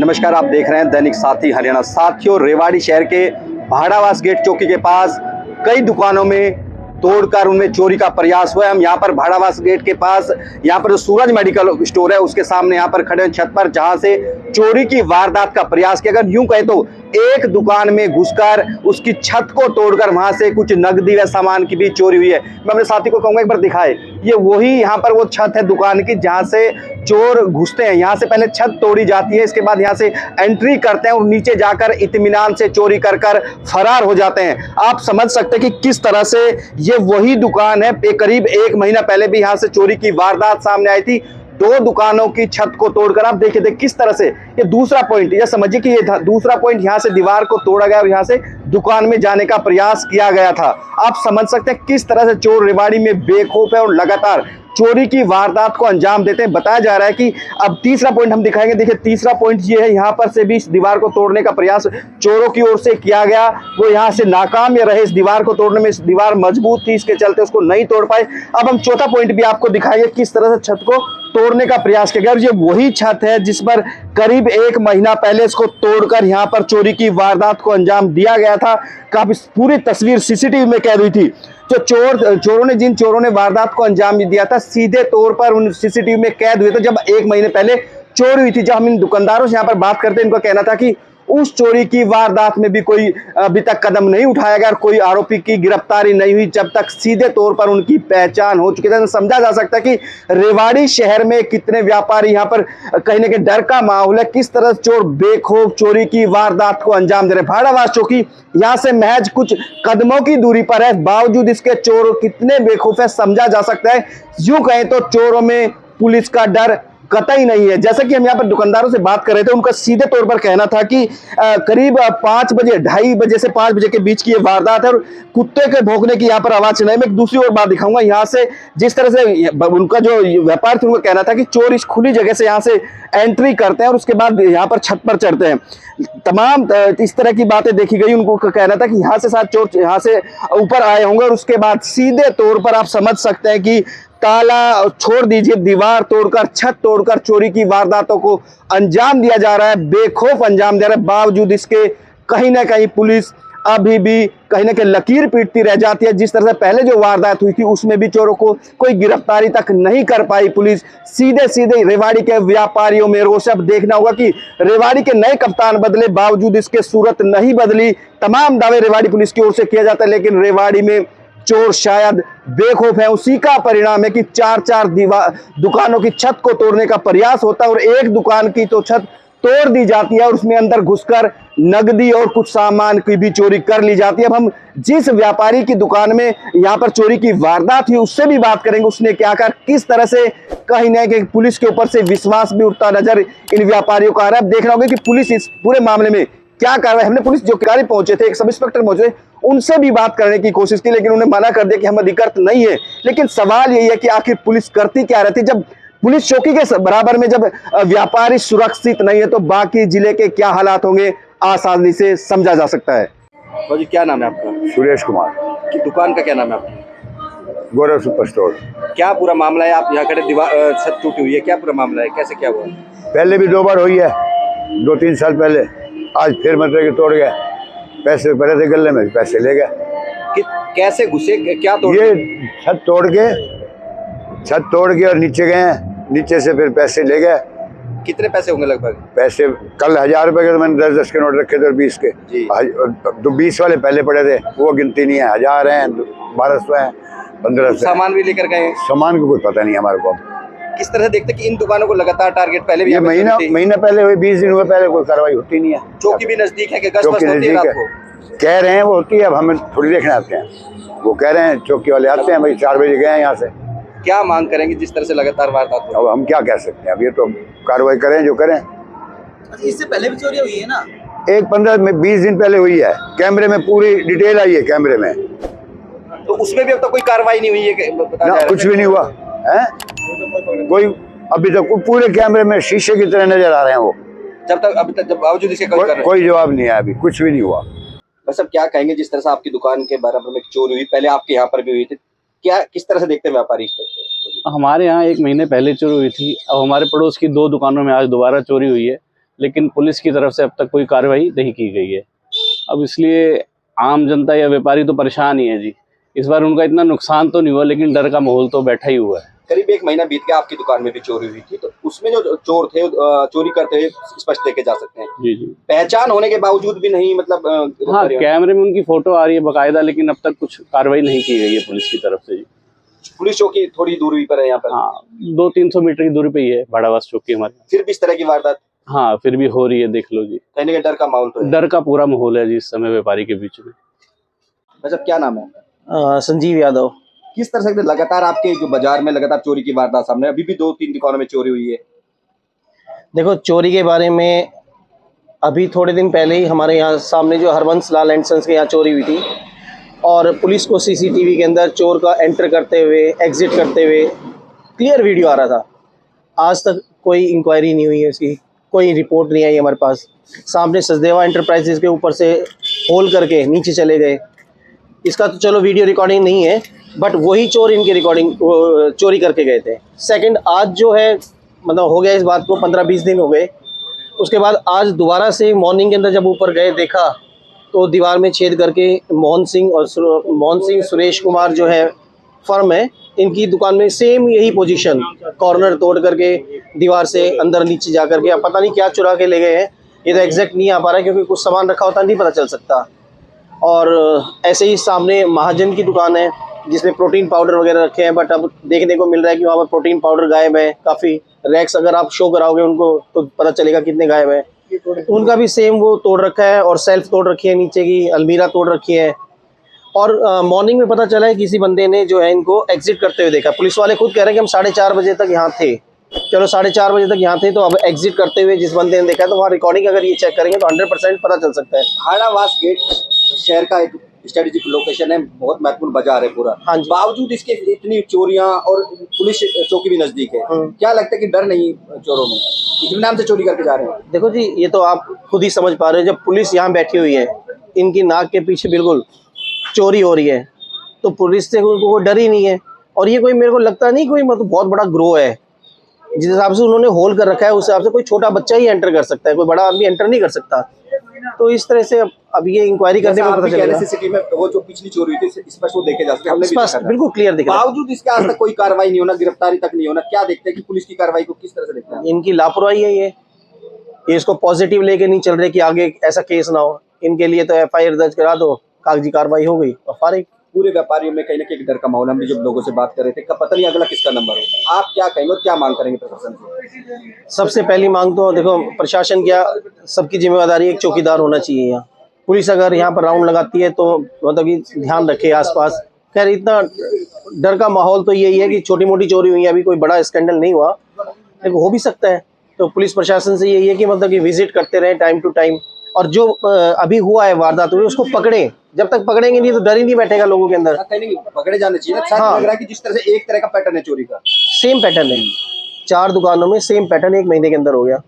नमस्कार, आप देख रहे हैं दैनिक साथी हरियाणा। साथियों, रेवाड़ी शहर के भाड़ावास गेट चौकी के पास कई दुकानों में तोड़कर उनमें चोरी का प्रयास हुआ है। हम यहाँ पर भाड़ावास गेट के पास यहाँ पर जो सूरज मेडिकल स्टोर है उसके सामने यहाँ पर खड़े हैं छत पर, जहाँ से चोरी की वारदात का प्रयास किया। अगर यूं कहे तो एक दुकान में घुसकर उसकी छत को तोड़कर वहां से कुछ नकदी व सामान की भी चोरी हुई है। मैं अपने साथी को कहूंगा एक बार दिखाए, ये वही यहाँ पर वो छत है दुकान की जहाँ से चोर घुसते हैं। यहाँ से पहले छत तोड़ी जाती है, इसके बाद यहाँ से एंट्री करते हैं और नीचे जाकर इत्मीनान से चोरी कर कर फरार हो जाते हैं। आप समझ सकते हैं कि किस तरह से ये वही दुकान है। करीब एक महीना पहले भी यहाँ से चोरी की वारदात सामने आई थी। दो दुकानों की छत को तोड़कर आप देखिए किस तरह से, ये दूसरा पॉइंट, ये समझिए कि ये दूसरा पॉइंट, यहाँ से दीवार को तोड़ा गया और यहाँ से दुकान में जाने का प्रयास किया गया था। आप समझ सकते हैं किस तरह से चोर रेवाड़ी में बेखौफ है और लगातार चोरी की वारदात को अंजाम देते हैं। बताया जा रहा है कि अब तीसरा पॉइंट हम दिखाएंगे। देखिए तीसरा पॉइंट ये है, यहाँ पर से भी इस दीवार को तोड़ने का प्रयास चोरों की ओर से किया गया, वो यहाँ से नाकाम रहे इस दीवार को तोड़ने में। इस दीवार मजबूत थी, इसके चलते उसको नहीं तोड़ पाए। अब हम चौथा पॉइंट भी आपको दिखाएंगे किस तरह से छत को तोड़ने का प्रयास किया गया। और ये वही छत है जिस पर करीब एक महीना पहले इसको तोड़कर यहाँ पर चोरी की वारदात को अंजाम दिया गया था। काफी पूरी तस्वीर सीसीटीवी में कैद हुई थी। जो जिन चोरों ने वारदात को अंजाम दिया था, सीधे तौर पर उन सीसीटीवी में कैद हुए थे जब एक महीने पहले चोरी हुई थी। जब हम इन दुकानदारों से यहाँ पर बात करते हैं, इनका कहना था कि उस चोरी की वारदात में भी कोई अभी तक कदम नहीं उठाया गया और कोई आरोपी की गिरफ्तारी नहीं हुई जब तक सीधे तौर पर उनकी पहचान हो चुकी है। समझा जा सकता है कि रेवाड़ी शहर में कितने व्यापारी यहाँ पर कहीं ना कहीं डर का माहौल है, किस तरह चोर बेखौफ चोरी की वारदात को अंजाम दे रहे हैं। भाड़ावास चौकी यहाँ से महज कुछ कदमों की दूरी पर है, बावजूद इसके चोर कितने बेखौफ है समझा जा सकता है। यूं कहें तो चोरों में पुलिस का डर कतई नहीं है। जैसा कि हम यहाँ पर दुकानदारों से बात कर रहे थे, उनका सीधे तौर पर कहना था कि करीब 5 बजे, 2:30 बजे से 5 बजे के बीच की ये वारदात है और कुत्ते के भौंकने की यहाँ पर आवाज सुनाई। मैं एक दूसरी और बात दिखाऊंगा। यहाँ से जिस तरह से उनका जो व्यापार था, उनका कहना था कि चोर इस खुली जगह से यहाँ से एंट्री करते हैं और उसके बाद यहाँ पर छत पर चढ़ते हैं। तमाम इस तरह की बातें देखी गई। उनको कहना था कि यहाँ से साथ चोर यहाँ से ऊपर आए होंगे और उसके बाद सीधे तौर पर आप समझ सकते हैं कि ताला छोड़ दीजिए, दीवार तोड़कर, छत तोड़कर चोरी की वारदातों को अंजाम दिया जा रहा है, बेखौफ अंजाम दे रहा है। बावजूद इसके कहीं ना कहीं पुलिस अभी भी कहीं ना कहीं लकीर पीटती रह जाती है। जिस तरह से पहले जो वारदात हुई थी उसमें भी चोरों को कोई गिरफ्तारी तक नहीं कर पाई पुलिस। सीधे सीधे रेवाड़ी के व्यापारियों में रोष। अब देखना होगा कि रेवाड़ी के नए कप्तान बदले, बावजूद इसके सूरत नहीं बदली। तमाम दावे रेवाड़ी पुलिस की ओर से किया जाता है, लेकिन रेवाड़ी में चोर शायद बेखौफ है। उसी का परिणाम है कि 4-4 दुकानों की छत को तोड़ने का प्रयास होता है और एक दुकान की तो छत तोड़ दी जाती है और उसमें अंदर घुसकर नगदी और कुछ सामान की भी चोरी कर ली जाती है। अब हम जिस व्यापारी की दुकान में यहाँ पर चोरी की वारदात हुई उससे भी बात करेंगे, उसने क्या कर, किस तरह से कहीं ना कहीं पुलिस के ऊपर से विश्वास भी उठता नजर इन व्यापारियों को आ रहा है। अब देखना होगा कि पुलिस इस पूरे मामले में क्या कार्रवाई। हमने पुलिस जो अधिकारी पहुंचे थे, एक सब इंस्पेक्टर पहुंचे थे, उनसे भी बात करने की कोशिश की, लेकिन उन्हें मना कर दिया कि हम अधिकृत नहीं है। लेकिन सवाल यही है कि आखिर पुलिस करती क्या रहती है? जब पुलिस चौकी के बराबर में जब व्यापारी सुरक्षित नहीं है तो बाकी जिले के क्या हालात होंगे आसानी से समझा जा सकता है। तो जी क्या नाम है आपका? सुरेश कुमार। कि दुकान का क्या नाम है आपकी? गौरव सुपर स्टोर। क्या पूरा मामला है? आप यहाँ खड़े, दीवार छत टूटी हुई है, क्या पूरा मामला है, कैसे क्या हुआ? पहले भी 2 बार हुई है, 2-3 साल पहले। आज फिर मतलब कि तोड़ गया। पैसे पड़े थे गले में, पैसे ले गया। कैसे घुसे, क्या तोड़? ये छत तोड़ के और नीचे गए, नीचे से फिर पैसे ले गए। कितने पैसे होंगे लगभग? पैसे कल 1000 रुपए के तो मैंने 10-10 के नोट रखे थे और 20 के। तो 20 वाले पहले पड़े थे, वो गिनती नहीं है। 1000 हैं, 1200 हैं, 1500। सामान भी लेकर गए? सामान को कोई पता नहीं हमारे को। किस तरह से देखते कि इन दुकानों को लगातार टारगेट पहले भी? ये महीना पहले हुई, 20 दिन हुए पहले, कोई कार्रवाई होती नहीं है। चौकी भी नजदीक है कि गश्त होती है रात को? कह रहे हैं वो होती है, अब हमें थोड़ी देखने आते हैं। वो कह रहे हैं चौकी वाले आते हैं, भाई 4 बजे गए हैं यहाँ से। क्या मांग करेंगे जिस तरह से लगातार वारदात? अब हम क्या कह सकते हैं, अब ये तो कार्रवाई करें जो करें। इससे पहले भी चोरी हुई है ना? एक 15-20 दिन पहले हुई है, कैमरे में पूरी डिटेल आई है कैमरे में। तो उसमें भी अब तक कोई कार्रवाई नहीं हुई है? ना, कुछ भी नहीं हुआ है कोई अभी तक। पूरे कैमरे में शीशे की तरह नजर आ रहे हैं वो। जब तक अभी तक, जब बावजूद इसके कोई जवाब नहीं है, अभी कुछ भी नहीं हुआ। बस अब क्या कहेंगे, जिस तरह से आपकी दुकान के बराबर में चोरी हुई, पहले आपके यहाँ पर भी हुई थी, क्या किस तरह से देखते हैं व्यापारी? हमारे यहाँ 1 महीने पहले चोरी हुई थी, अब हमारे पड़ोस की 2 दुकानों में आज दोबारा चोरी हुई है। लेकिन पुलिस की तरफ से अब तक कोई कार्रवाई नहीं की गई है। अब इसलिए आम जनता या व्यापारी तो परेशान ही है जी। इस बार उनका इतना नुकसान तो नहीं हुआ, लेकिन डर का माहौल तो बैठा ही हुआ है। करीब 1 महीना बीत गया, आपकी दुकान में भी चोरी हुई थी, तो उसमें जो चोर थे चोरी करते हुए स्पष्ट देखे जा सकते हैं। जी जी। पहचान होने के बावजूद भी नहीं, मतलब हाँ, कैमरे में उनकी फोटो आ रही है बाकायदा, लेकिन अब तक कुछ कार्रवाई नहीं की गई है पुलिस की तरफ से जी। पुलिस चौकी थोड़ी दूरी पर है यहाँ पर। हाँ, 200-300 मीटर की दूरी पे ही है भाड़ावास चौकी हमारे। फिर भी इस तरह की वारदात हाँ, फिर भी हो रही है, देख लो जी। कहीं ना कहीं डर का माहौल तो है। डर का पूरा माहौल है जी इस समय व्यापारी के बीच में। मतलब क्या नाम है? संजीव यादव। किस तरह से लगातार आपके जो बाजार में लगातार चोरी की वारदात सामने, अभी भी 2-3 दुकानों में चोरी हुई है? देखो, चोरी के बारे में अभी थोड़े दिन पहले ही हमारे यहाँ सामने जो हरबंस लाल एंड सन्स के यहाँ चोरी हुई थी, और पुलिस को सीसीटीवी के अंदर चोर का एंटर करते हुए, एग्जिट करते हुए क्लियर वीडियो आ रहा था। आज तक कोई इंक्वायरी नहीं हुई है, उसकी कोई रिपोर्ट नहीं आई हमारे पास। सामने सचदेवा एंटरप्राइजेज के ऊपर से होल करके नीचे चले गए। इसका तो चलो वीडियो रिकॉर्डिंग नहीं है, बट वही चोर इनकी रिकॉर्डिंग चोरी करके गए थे। सेकंड, आज जो है मतलब हो गया इस बात को 15-20 दिन हो गए। उसके बाद आज दोबारा से मॉर्निंग के अंदर जब ऊपर गए, देखा तो दीवार में छेद करके मोहन सिंह सुरेश कुमार जो है फर्म है, इनकी दुकान में सेम यही पोजीशन, कॉर्नर तोड़ करके दीवार से अंदर नीचे जा करके, अब पता नहीं क्या चुरा के ले गए हैं। ये तो एग्जैक्ट नहीं आ पा रहा है, क्योंकि कुछ सामान रखा होता नहीं पता चल सकता। और ऐसे ही सामने महाजन की दुकान है जिसमें प्रोटीन पाउडर वगैरह रखे हैं, बट अब देखने को मिल रहा है कि वहाँ पर प्रोटीन पाउडर गायब है। काफ़ी रैक्स अगर आप शो कराओगे उनको तो पता चलेगा कितने गायब है। उनका भी सेम वो तोड़ रखा है, और सेल्फ तोड़ रखी है, नीचे की अलमीरा तोड़ रखी है। और मॉर्निंग में पता चला है किसी बंदे ने जो है इनको एग्जिट करते हुए देखा। पुलिस वाले खुद कह रहे हैं कि हम 4:30 बजे तक यहाँ थे। चलो 4:30 बजे तक यहाँ थे, तो अब एग्जिट करते हुए जिस बंदे ने देखा है, तो वहाँ रिकॉर्डिंग अगर ये चेक करेंगे तो 100% पता चल सकता है। भाड़ावास गेट शहर का एक स्ट्रेटेजिक लोकेशन है, बहुत महत्वपूर्ण बाजार है पूरा। हाँ जी। बावजूद इसके इतनी चोरियां, और पुलिस चौकी भी नजदीक है, क्या लगता है कि डर नहीं चोरों में? इत्मीनान से चोरी करके जा रहे हैं। देखो जी, ये तो आप खुद ही समझ पा रहे हो, जब पुलिस यहाँ बैठी हुई है, इनकी नाक के पीछे बिल्कुल चोरी हो रही है, तो पुलिस से उनको कोई डर ही नहीं है। और ये कोई, मेरे को लगता नहीं कोई मतलब बहुत बड़ा ग्रो है। जिस हिसाब से उन्होंने होल कर रखा है, उस हिसाब से कोई छोटा बच्चा ही एंटर कर सकता है, कोई बड़ा आदमी एंटर नहीं कर सकता। तो इस तरह से अब ये इंक्वायरी करने में पता चलेगा। सिटी में वो जो पिछली चोरी हुई थी स्पष्ट वो देखे जा सकते हैं, हमने भी देखा था। बिल्कुल क्लियर दिख रहा है। बावजूद इसके आज तक कोई कार्रवाई नहीं होना, गिरफ्तारी तक नहीं होना, क्या देखते हैं कि पुलिस की कार्रवाई को किस तरह से देखते हैं? इनकी लापरवाही है ये इसको पॉजिटिव लेके नहीं चल रहे कि आगे ऐसा केस ना हो। इनके लिए तो FIR दर्ज करा दो, कागजी कार्रवाई हो गई और फारिग। पूरे व्यापारियों में कहीं ना कहीं डर का माहौल, हम भी जब लोगों से बात कर रहे थे, पता नहीं अगला किसका नंबर हो। आप क्या कहेंगे और क्या मांग करेंगे प्रशासन से? सबसे पहली मांग तो देखो, प्रशासन क्या, सबकी जिम्मेदारी एक चौकीदार होना चाहिए यहाँ। पुलिस अगर यहाँ पर राउंड लगाती है तो मतलब कि ध्यान रखे आसपास। खैर, इतना डर का माहौल तो यही है कि छोटी मोटी चोरी हुई है, अभी कोई बड़ा स्कैंडल नहीं हुआ, लेकिन हो भी सकता है। तो पुलिस प्रशासन से यही है कि मतलब कि विजिट करते रहे टाइम टू टाइम, और जो अभी हुआ है वारदात हुई उसको पकड़े। जब तक पकड़ेंगे नहीं तो डर ही नहीं बैठेगा लोगों के अंदर। कहीं पकड़े जाने चाहिए ना। हाँ। लग रहा है कि जिस तरह से एक तरह का पैटर्न है चोरी का, सेम पैटर्न है, 4 दुकानों में सेम पैटर्न 1 महीने के अंदर हो गया।